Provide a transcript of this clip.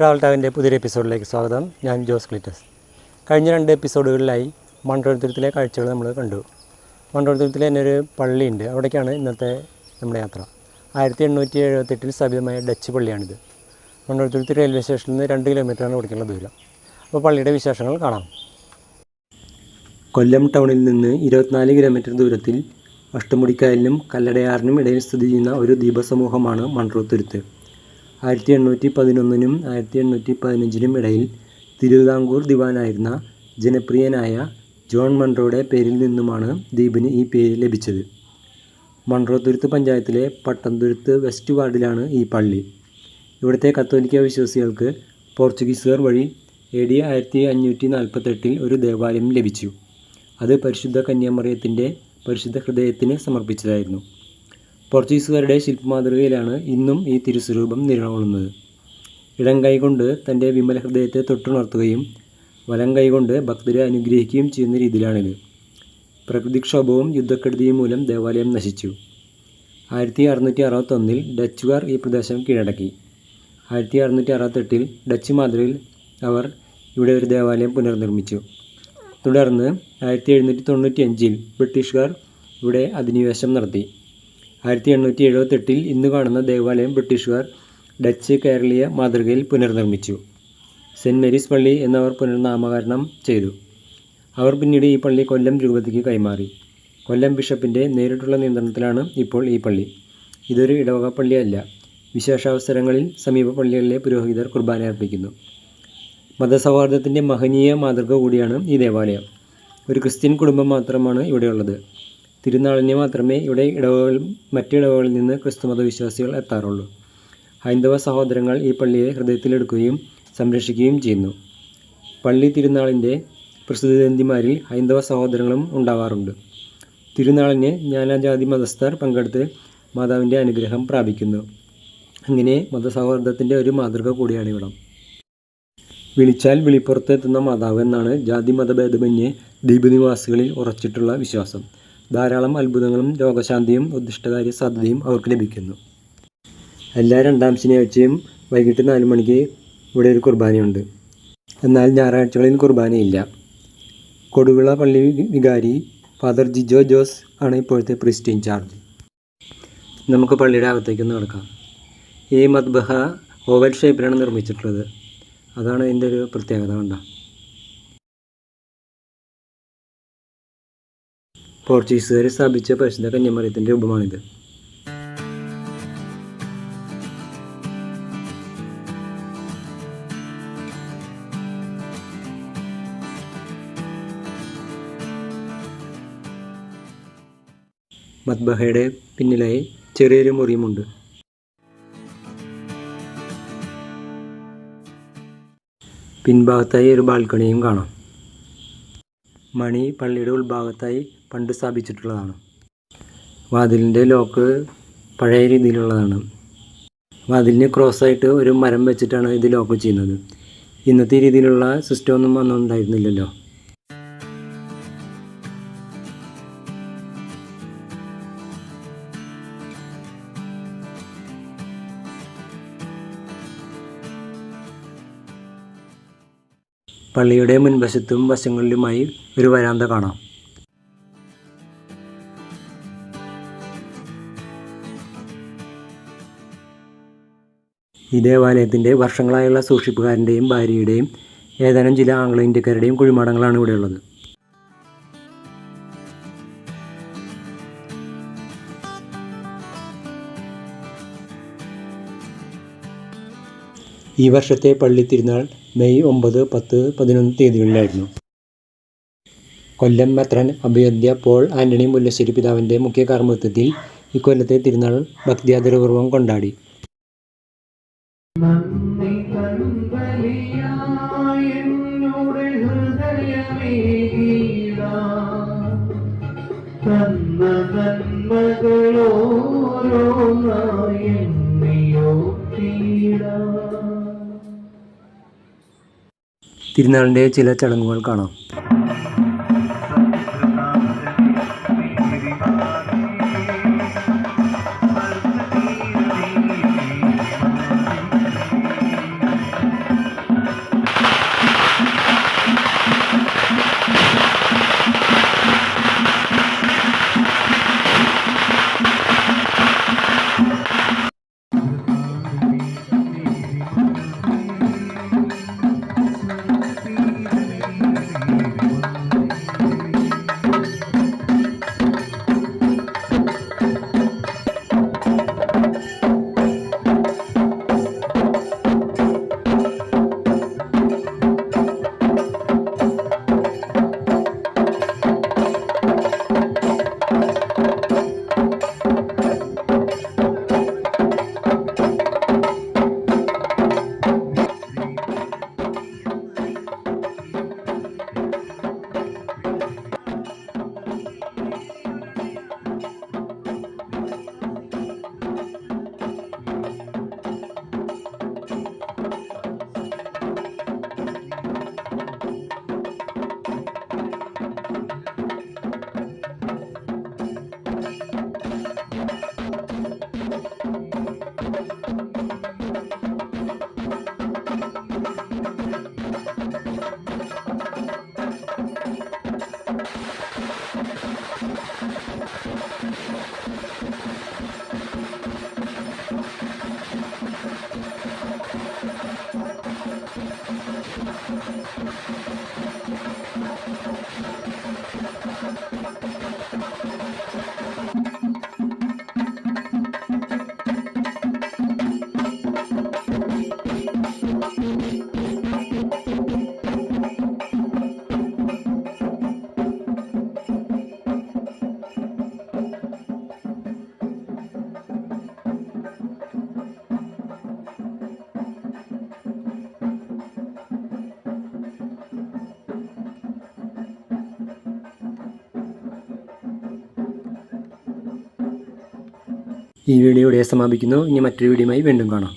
Travel ടാവിൻ്റെ പുതിയൊരു എപ്പിസോഡിലേക്ക് സ്വാഗതം. ഞാൻ ജോസ് ക്ലിറ്റസ്. കഴിഞ്ഞ 2 എപ്പിസോഡുകളിലായി മൺട്രോത്തുരുത്തിലെ കാഴ്ചകൾ നമ്മൾ കണ്ടു. മൺട്രോത്തുരുത്തിൽ തന്നെ ഒരു പള്ളിയുണ്ട്, അവിടേക്കാണ് ഇന്നത്തെ നമ്മുടെ യാത്ര. 1878 സ്ഥാപിതമായ ഡച്ച് പള്ളിയാണിത്. മൺട്രോത്തുരുത്ത് റെയിൽവേ സ്റ്റേഷനിൽ നിന്ന് 2 കിലോമീറ്ററാണ് ഓടിക്കാനുള്ള ദൂരം. അപ്പോൾ പള്ളിയുടെ വിശേഷങ്ങൾ കാണാം. കൊല്ലം ടൗണിൽ നിന്ന് 24 കിലോമീറ്റർ ദൂരത്തിൽ അഷ്ടമുടിക്കായലിനും കല്ലടയാറിനും ഇടയിൽ സ്ഥിതി ചെയ്യുന്ന ഒരു ദ്വീപസമൂഹമാണ് മൺട്രോത്തുരുത്ത്. 1811 1815 ഇടയിൽ തിരുവിതാംകൂർ ദിവാനായിരുന്ന ജനപ്രിയനായ ജോൺ മൺട്രോയുടെ പേരിൽ നിന്നുമാണ് ദ്വീപിന് ഈ പേര് ലഭിച്ചത്. മൺട്രോത്തുരുത്ത് പഞ്ചായത്തിലെ പട്ടംതുരുത്ത് വെസ്റ്റ് വാർഡിലാണ് ഈ പള്ളി. ഇവിടുത്തെ കത്തോലിക്ക വിശ്വാസികൾക്ക് പോർച്ചുഗീസുകാർ വഴി AD 1548 ഒരു ദേവാലയം ലഭിച്ചു. അത് പരിശുദ്ധ കന്യാമറിയത്തിൻ്റെ പരിശുദ്ധ ഹൃദയത്തിന് സമർപ്പിച്ചതായിരുന്നു. പോർച്ചുഗീസുകാരുടെ ശില്പമാതൃകയിലാണ് ഇന്നും ഈ തിരുസ്വരൂപം നിലകൊള്ളുന്നത്. ഇടം കൈകൊണ്ട് തൻ്റെ വിമല ഹൃദയത്തെ തൊട്ടുണർത്തുകയും വലം കൈകൊണ്ട് ഭക്തരെ അനുഗ്രഹിക്കുകയും ചെയ്യുന്ന രീതിയിലാണിത്. പ്രകൃതിക്ഷോഭവും യുദ്ധക്കെടുതിയും മൂലം ദേവാലയം നശിച്ചു. 1661 ഡച്ചുകാർ ഈ പ്രദേശം കീഴടക്കി. 1668 ഡച്ച് മാതൃകയിൽ അവർ ഇവിടെ ഒരു ദേവാലയം പുനർനിർമ്മിച്ചു. തുടർന്ന് 1795 ബ്രിട്ടീഷുകാർ ഇവിടെ അധിനിവേശം നടത്തി. 1878 ഇന്ന് കാണുന്ന ദേവാലയം ബ്രിട്ടീഷുകാർ ഡച്ച് കേരളീയ മാതൃകയിൽ പുനർനിർമ്മിച്ചു. സെൻറ്റ് മേരീസ് പള്ളി എന്നവർ പുനർനാമകരണം ചെയ്തു. അവർ പിന്നീട് ഈ പള്ളി കൊല്ലം രൂപതയ്ക്ക് കൈമാറി. കൊല്ലം ബിഷപ്പിൻ്റെ നേരിട്ടുള്ള നിയന്ത്രണത്തിലാണ് ഇപ്പോൾ ഈ പള്ളി. ഇതൊരു ഇടവക പള്ളിയല്ല. വിശേഷാവസരങ്ങളിൽ സമീപ പള്ളികളിലെ പുരോഹിതർ കുർബാന അർപ്പിക്കുന്നു. മതസൗഹാർദ്ദത്തിൻ്റെ മഹനീയ മാതൃക കൂടിയാണ് ഈ ദേവാലയം. ഒരു ക്രിസ്ത്യൻ കുടുംബം മാത്രമാണ് ഇവിടെയുള്ളത്. തിരുനാളിന് മാത്രമേ ഇവിടെ മറ്റിടവകളിൽ നിന്ന് ക്രിസ്തുമത വിശ്വാസികൾ എത്താറുള്ളൂ. ഹൈന്ദവ സഹോദരങ്ങൾ ഈ പള്ളിയെ ഹൃദയത്തിലെടുക്കുകയും സംരക്ഷിക്കുകയും ചെയ്യുന്നു. പള്ളി തിരുനാളിൻ്റെ പ്രസിദ്ധന്തിമാരിൽ ഹൈന്ദവ സഹോദരങ്ങളും ഉണ്ടാവാറുണ്ട്. തിരുനാളിന് നാനാജാതി മതസ്ഥർ പങ്കെടുത്ത് മാതാവിൻ്റെ അനുഗ്രഹം പ്രാപിക്കുന്നു. അങ്ങനെ മതസൗഹാർദ്ദത്തിൻ്റെ ഒരു മാതൃക കൂടിയാണ് ഇവിടം. വിളിച്ചാൽ വിളിപ്പുറത്ത് എത്തുന്ന മാതാവ് എന്നാണ് ജാതി മതഭേദമന്യേ ദ്വീപ് നിവാസികളിൽ ഉറച്ചിട്ടുള്ള വിശ്വാസം. ധാരാളം അത്ഭുതങ്ങളും രോഗശാന്തിയും ഉദ്ദിഷ്ടകാര്യ സാധ്യതയും അവർക്ക് ലഭിക്കുന്നു. എല്ലാ 2ാം ശനിയാഴ്ചയും വൈകിട്ട് 4 മണിക്ക് ഇവിടെ ഒരു കുർബാനയുണ്ട്. എന്നാൽ ഞായറാഴ്ചകളിൽ കുർബാനയില്ല. കൊടുവിള പള്ളി വികാരി ഫാദർ ജിജോ ജോസ് ആണ് ഇപ്പോഴത്തെ പ്രീസ്റ്റ് ഇൻചാർജ്. നമുക്ക് പള്ളിയുടെ അകത്തേക്കൊന്ന് കിടക്കാം. ഈ മദ്ബഹ ഓവൽ ഷേപ്പിലാണ് നിർമ്മിച്ചിട്ടുള്ളത്. അതാണ് ഇതിൻ്റെ ഒരു പ്രത്യേകത. കണ്ട, പോർച്ചുഗീസുകാർ സ്ഥാപിച്ച പരിശുദ്ധ കന്യാമറിയത്തിൻ്റെ രൂപമാണിത്. മദ്ബഹയുടെ പിന്നിലായി ചെറിയൊരു മുറിയുമുണ്ട്. പിൻഭാഗത്തായി ഒരു ബാൽക്കണിയും കാണാം. മണി പള്ളിയുടെ ഉൾഭാഗത്തായി പണ്ട് സ്ഥാപിച്ചിട്ടുള്ളതാണ്. വാതിലിൻ്റെ ലോക്ക് പഴയ രീതിയിലുള്ളതാണ്. വാതിലിന് ക്രോസായിട്ട് ഒരു മരം വെച്ചിട്ടാണ് ഇത് ലോക്ക് ചെയ്യുന്നത്. ഇന്നത്തെ രീതിയിലുള്ള സിസ്റ്റമൊന്നും അന്നുണ്ടായിരുന്നില്ലല്ലോ. പള്ളിയുടെ മുൻവശത്തും വശങ്ങളിലുമായി ഒരു വരാന്ത കാണാം. ഈ ദേവാലയത്തിൻ്റെ വർഷങ്ങളായുള്ള സൂക്ഷിപ്പുകാരൻ്റെയും ഭാര്യയുടെയും ഏതാനും ചില ആംഗ്ലോ ഇന്ത്യക്കാരുടെയും കുഴിമാടങ്ങളാണ് ഇവിടെയുള്ളത്. ഈ വർഷത്തെ പള്ളി തിരുനാൾ മെയ് 9, 10, 11 തീയതികളിലായിരുന്നു. കൊല്ലം മെത്രാൻ അഭയോധ്യ പോൾ ആൻ്റണി മുല്ലശ്ശേരി പിതാവിൻ്റെ മുഖ്യ കാർമ്മികത്വത്തിൽ ഇക്കൊല്ലത്തെ തിരുനാൾ ഭക്തിയാദരപൂർവ്വം കൊണ്ടാടി. തിരുനാളിൻ്റെ ചില ചടങ്ങുകൾ കാണാം. ഈ വീഡിയോ ഇവിടെ സമാപിക്കുന്നു. ഇനി മറ്റൊരു വീഡിയോയുമായി വീണ്ടും കാണാം.